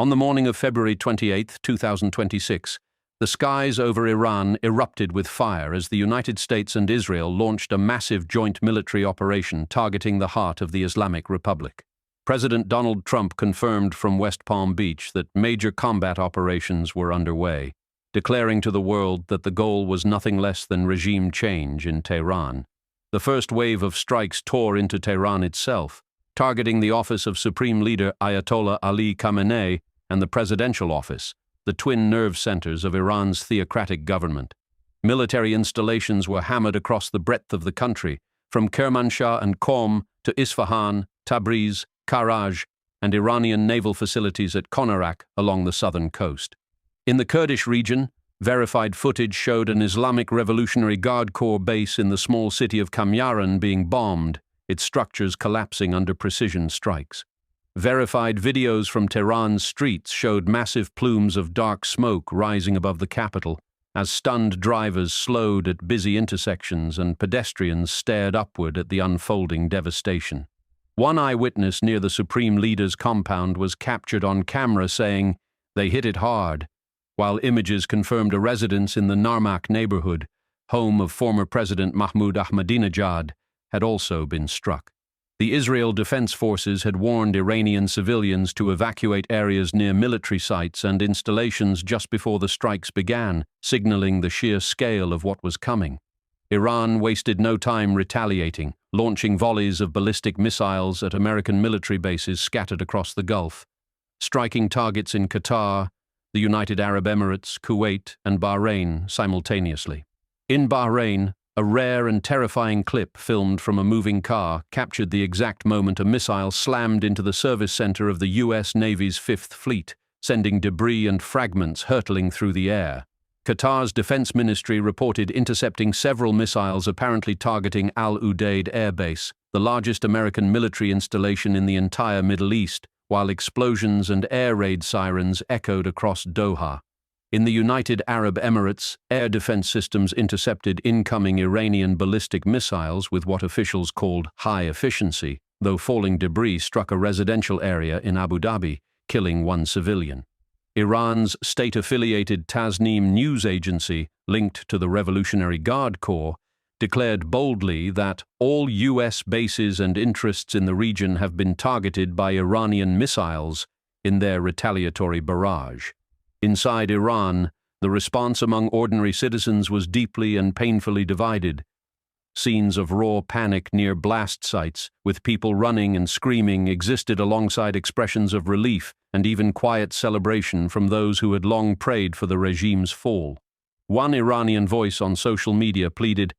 On the morning of February 28, 2026, the skies over Iran erupted with fire as the United States and Israel launched a massive joint military operation targeting the heart of the Islamic Republic. President Donald Trump confirmed from West Palm Beach that major combat operations were underway, declaring to the world that the goal was nothing less than regime change in Tehran. The first wave of strikes tore into Tehran itself, targeting the office of Supreme Leader Ayatollah Ali Khamenei and the presidential office, the twin nerve centers of Iran's theocratic government. Military installations were hammered across the breadth of the country, from Kermanshah and Qom to Isfahan, Tabriz, Karaj, and Iranian naval facilities at Konarak along the southern coast. In the Kurdish region, verified footage showed an Islamic Revolutionary Guard Corps base in the small city of Kamyaran being bombed, its structures collapsing under precision strikes. Verified videos from Tehran's streets showed massive plumes of dark smoke rising above the capital as stunned drivers slowed at busy intersections and pedestrians stared upward at the unfolding devastation. One eyewitness near the Supreme Leader's compound was captured on camera saying, "They hit it hard," while images confirmed a residence in the Narmak neighborhood, home of former President Mahmoud Ahmadinejad, had also been struck. The Israel Defense Forces had warned Iranian civilians to evacuate areas near military sites and installations just before the strikes began, signaling the sheer scale of what was coming. Iran wasted no time retaliating, launching volleys of ballistic missiles at American military bases scattered across the Gulf, striking targets in Qatar, the United Arab Emirates, Kuwait, and Bahrain simultaneously. In Bahrain, a rare and terrifying clip filmed from a moving car captured the exact moment a missile slammed into the service center of the U.S. Navy's Fifth Fleet, sending debris and fragments hurtling through the air. Qatar's defense ministry reported intercepting several missiles apparently targeting Udeid Air Base, the largest American military installation in the entire Middle East, while explosions and air raid sirens echoed across Doha. In the United Arab Emirates, air defense systems intercepted incoming Iranian ballistic missiles with what officials called high efficiency, though falling debris struck a residential area in Abu Dhabi, killing one civilian. Iran's state-affiliated Tasnim news agency, linked to the Revolutionary Guard Corps, declared boldly that all U.S. bases and interests in the region have been targeted by Iranian missiles in their retaliatory barrage. Inside Iran, the response among ordinary citizens was deeply and painfully divided. Scenes of raw panic near blast sites, with people running and screaming, existed alongside expressions of relief and even quiet celebration from those who had long prayed for the regime's fall. One Iranian voice on social media pleaded,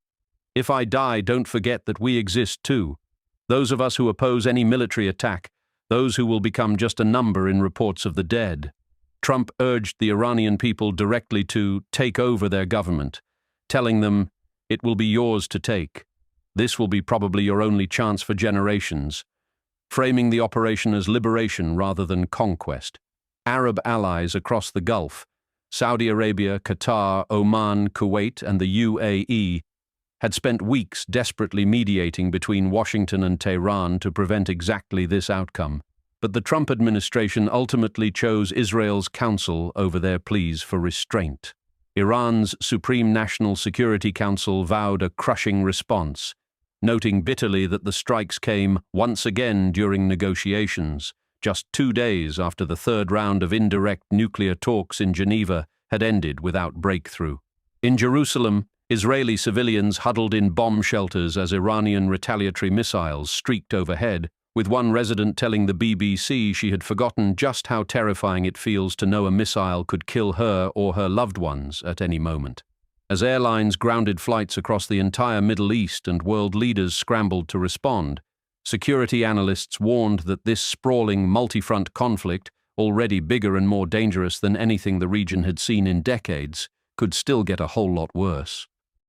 "If I die, don't forget that we exist too. Those of us who oppose any military attack, those who will become just a number in reports of the dead." Trump urged the Iranian people directly to take over their government, telling them, "It will be yours to take. This will be probably your only chance for generations," framing the operation as liberation rather than conquest. Arab allies across the Gulf, Saudi Arabia, Qatar, Oman, Kuwait, and the UAE, had spent weeks desperately mediating between Washington and Tehran to prevent exactly this outcome. But the Trump administration ultimately chose Israel's counsel over their pleas for restraint. Iran's Supreme National Security Council vowed a crushing response, noting bitterly that the strikes came once again during negotiations, just 2 days after the third round of indirect nuclear talks in Geneva had ended without breakthrough. In Jerusalem, Israeli civilians huddled in bomb shelters as Iranian retaliatory missiles streaked overhead, with one resident telling the BBC she had forgotten just how terrifying it feels to know a missile could kill her or her loved ones at any moment. As airlines grounded flights across the entire Middle East and world leaders scrambled to respond, security analysts warned that this sprawling multi-front conflict, already bigger and more dangerous than anything the region had seen in decades, could still get a whole lot worse.